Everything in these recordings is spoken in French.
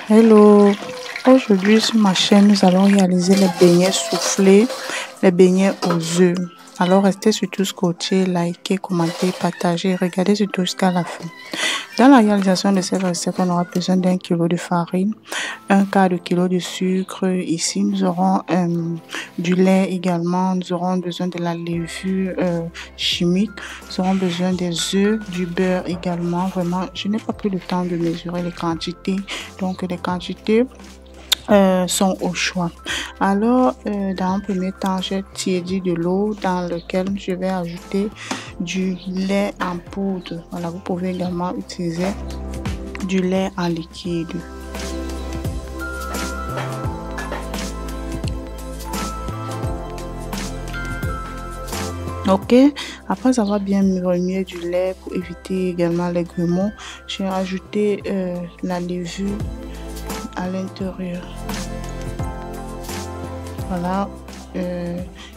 Hello, aujourd'hui sur ma chaîne, nous allons réaliser les beignets soufflés, les beignets aux œufs. Alors restez surtout scotchés, likez, commentez, partagez, regardez surtout jusqu'à la fin. Dans la réalisation de cette recette, on aura besoin d'un kilo de farine, un quart de kilo de sucre. Ici, nous aurons du lait également. Nous aurons besoin de la levure chimique. Nous aurons besoin des œufs, du beurre également. Vraiment, je n'ai pas pris le temps de mesurer les quantités. Donc, les quantités sont au choix. Alors, dans un premier temps, j'ai tiédi de l'eau dans lequel je vais ajouter du lait en poudre. Voilà, vous pouvez également utiliser du lait en liquide. Ok, après avoir bien remué du lait pour éviter également les grumeaux, j'ai ajouté la levure à l'intérieur. Voilà,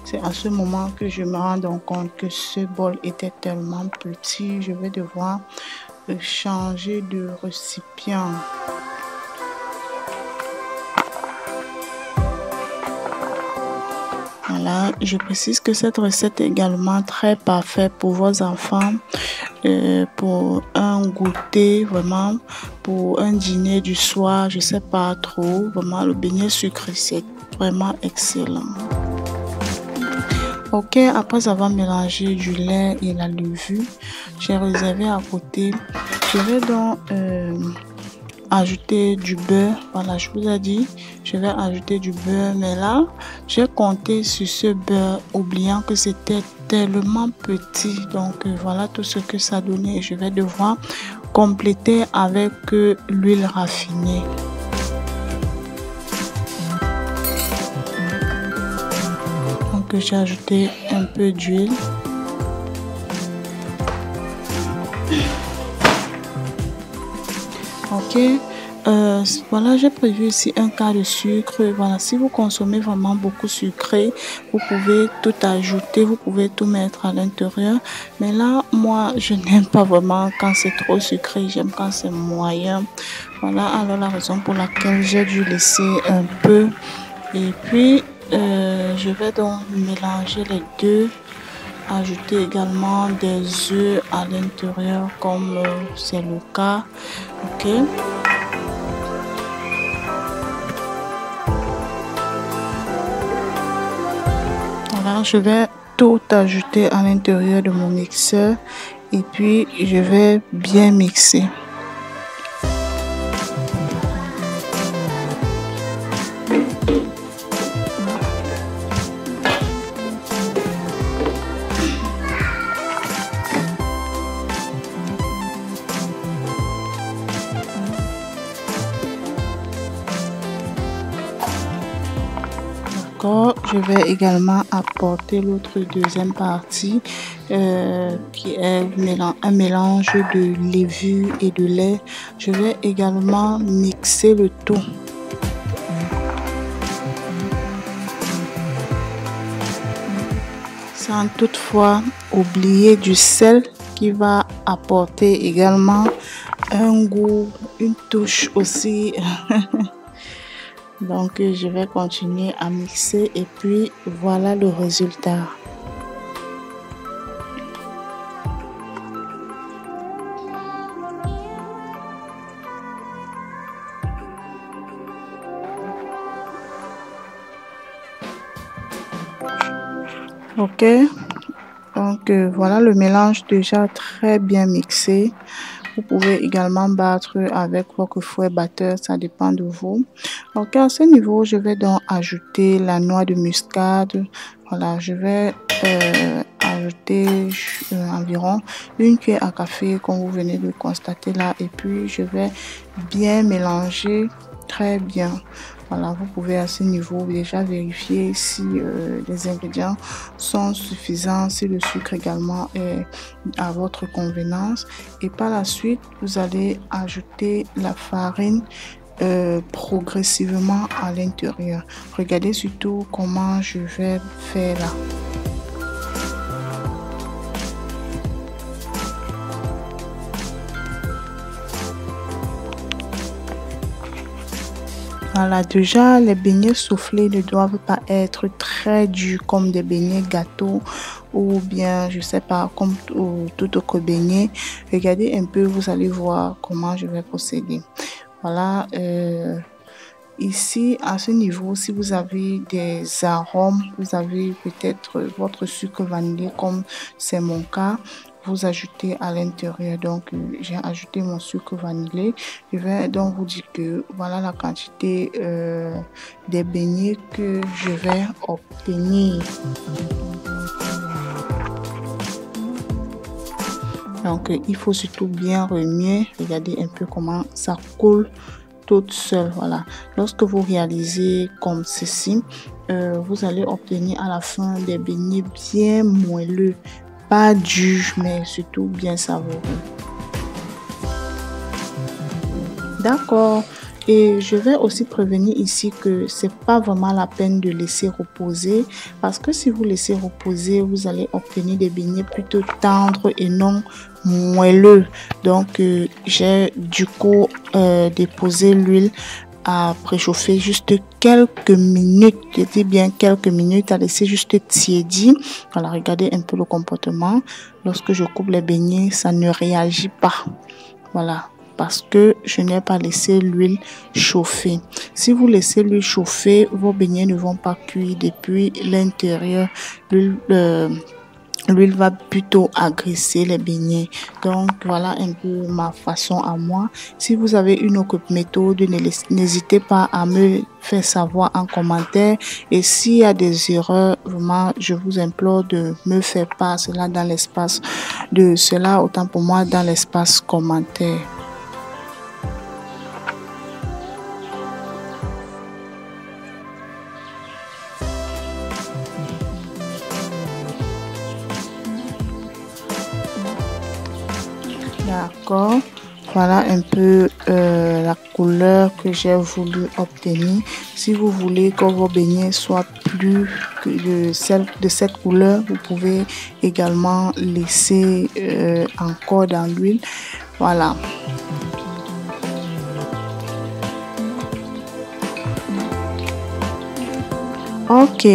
c'est à ce moment que je me rends compte que ce bol était tellement petit. Je vais devoir changer de récipient. Voilà, je précise que cette recette est également très parfaite pour vos enfants, pour un goûter, vraiment, pour un dîner du soir, je sais pas trop, vraiment le beignet sucré, c'est vraiment excellent. Ok, après avoir mélangé du lait et la levure, j'ai réservé à côté. Je vais donc ajouter du beurre. Voilà, je vous ai dit, je vais ajouter du beurre, mais là, j'ai compté sur ce beurre, oubliant que c'était tellement petit. Donc, voilà tout ce que ça donnait. Je vais devoir compléter avec l'huile raffinée. Donc, j'ai ajouté un peu d'huile. Ok, voilà, j'ai prévu ici un quart de sucre. Voilà, si vous consommez vraiment beaucoup sucré, vous pouvez tout ajouter, vous pouvez tout mettre à l'intérieur. Mais là, moi, je n'aime pas vraiment quand c'est trop sucré, j'aime quand c'est moyen. Voilà, alors la raison pour laquelle j'ai dû laisser un peu. Et puis, je vais donc mélanger les deux. Ajouter également des œufs à l'intérieur comme c'est le cas. Ok, voilà, je vais tout ajouter à l'intérieur de mon mixeur et puis je vais bien mixer. Je vais également apporter l'autre deuxième partie qui est un mélange de levure et de lait. Je vais également mixer le tout. Sans toutefois oublier du sel qui va apporter également un goût, une touche aussi. Donc, je vais continuer à mixer et puis voilà le résultat. Ok, donc voilà le mélange déjà très bien mixé. Vous pouvez également battre avec votre fouet batteur, ça dépend de vous. Donc à ce niveau, je vais donc ajouter la noix de muscade. Voilà, je vais ajouter environ une cuillère à café comme vous venez de constater là. Et puis je vais bien mélanger très bien. Voilà, vous pouvez à ce niveau déjà vérifier si les ingrédients sont suffisants, si le sucre également est à votre convenance. Et par la suite, vous allez ajouter la farine progressivement à l'intérieur. Regardez surtout comment je vais faire là. Voilà, déjà, les beignets soufflés ne doivent pas être très durs comme des beignets gâteaux ou bien, je sais pas, comme tout autre beignet. Regardez un peu, vous allez voir comment je vais procéder. Voilà, ici, à ce niveau, si vous avez des arômes, vous avez peut-être votre sucre vanillé comme c'est mon cas, vous ajoutez à l'intérieur. Donc, j'ai ajouté mon sucre vanillé. Je vais donc vous dire que voilà la quantité des beignets que je vais obtenir. Donc, il faut surtout bien remuer. Regardez un peu comment ça coule toute seule. Voilà. Lorsque vous réalisez comme ceci, vous allez obtenir à la fin des beignets bien moelleux. Pas durs, mais surtout bien savoureux. D'accord. Et je vais aussi prévenir ici que c'est pas vraiment la peine de laisser reposer parce que si vous laissez reposer, vous allez obtenir des beignets plutôt tendres et non moelleux. Donc, j'ai du coup déposé l'huile à préchauffer juste quelques minutes. Je dis bien quelques minutes à laisser juste tiédir. Voilà, regardez un peu le comportement. Lorsque je coupe les beignets, ça ne réagit pas. Voilà. Parce que je n'ai pas laissé l'huile chauffer. Si vous laissez l'huile chauffer, vos beignets ne vont pas cuire depuis l'intérieur. L'huile va plutôt agresser les beignets. Donc, voilà un peu ma façon à moi. Si vous avez une autre méthode, n'hésitez pas à me faire savoir en commentaire. Et s'il y a des erreurs, vraiment, je vous implore de me faire part cela dans l'espace de cela, autant pour moi dans l'espace commentaire. D'accord, voilà un peu la couleur que j'ai voulu obtenir. Si vous voulez que vos beignets soient plus que de cette couleur, vous pouvez également laisser encore dans l'huile. Voilà. Ok,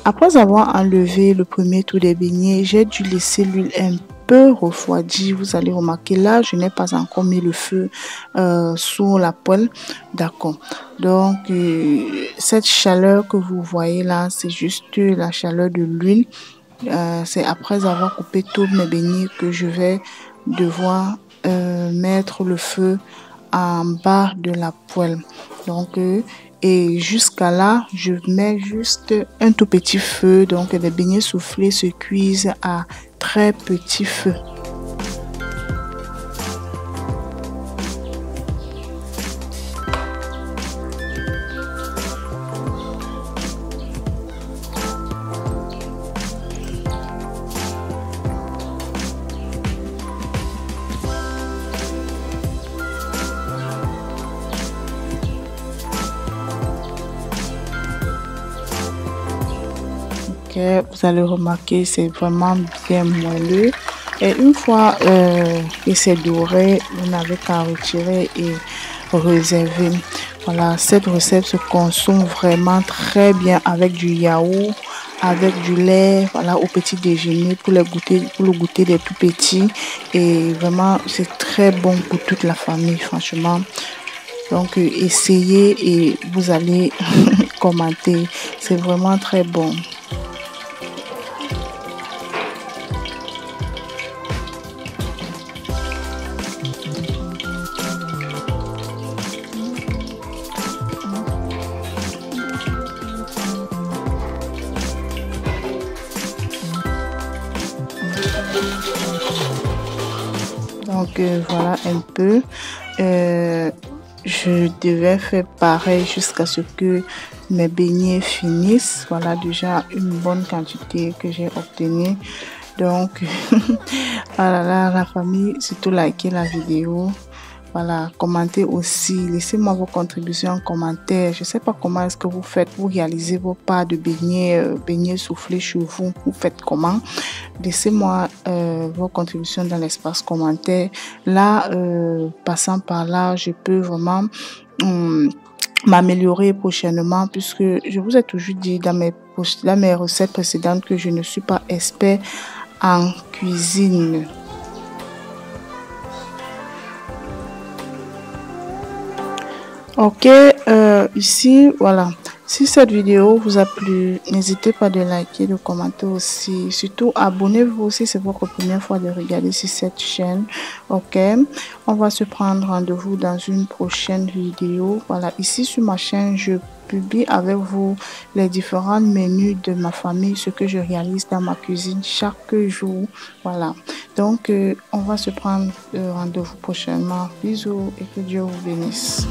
après avoir enlevé le premier tour des beignets, j'ai dû laisser l'huile un peu refroidir. Vous allez remarquer là, je n'ai pas encore mis le feu sur la poêle. D'accord. Donc, cette chaleur que vous voyez là, c'est juste la chaleur de l'huile. C'est après avoir coupé tous mes beignets que je vais devoir mettre le feu en bas de la poêle. Donc, et jusqu'à là, je mets juste un tout petit feu. Donc, les beignets soufflés se cuisent à très petit feu. Vous allez remarquer, c'est vraiment bien moelleux. Et une fois que c'est doré, vous n'avez qu'à retirer et réserver. Voilà, cette recette se consomme vraiment très bien avec du yaourt, avec du lait, voilà, au petit déjeuner pour le goûter des tout petits. Et vraiment, c'est très bon pour toute la famille, franchement. Donc, essayez et vous allez commenter. C'est vraiment très bon. Donc voilà un peu. Je devais faire pareil jusqu'à ce que mes beignets finissent. Voilà déjà une bonne quantité que j'ai obtenue. Donc voilà, là, la famille, surtout likez la vidéo. Voilà, commentez aussi, laissez-moi vos contributions en commentaire. Je ne sais pas comment est-ce que vous faites, vous réalisez vos parts de beignets soufflés chez vous, vous faites comment? Laissez-moi vos contributions dans l'espace commentaire. Là, passant par là, je peux vraiment m'améliorer prochainement, puisque je vous ai toujours dit dans mes recettes précédentes que je ne suis pas expert en cuisine. Ok, ici, voilà. Si cette vidéo vous a plu, n'hésitez pas de liker, de commenter aussi. Surtout, abonnez-vous si c'est votre première fois de regarder sur cette chaîne. Ok, on va se prendre rendez-vous dans une prochaine vidéo. Voilà, ici sur ma chaîne, je publie avec vous les différents menus de ma famille, ce que je réalise dans ma cuisine chaque jour. Voilà, donc on va se prendre rendez-vous prochainement. Bisous et que Dieu vous bénisse.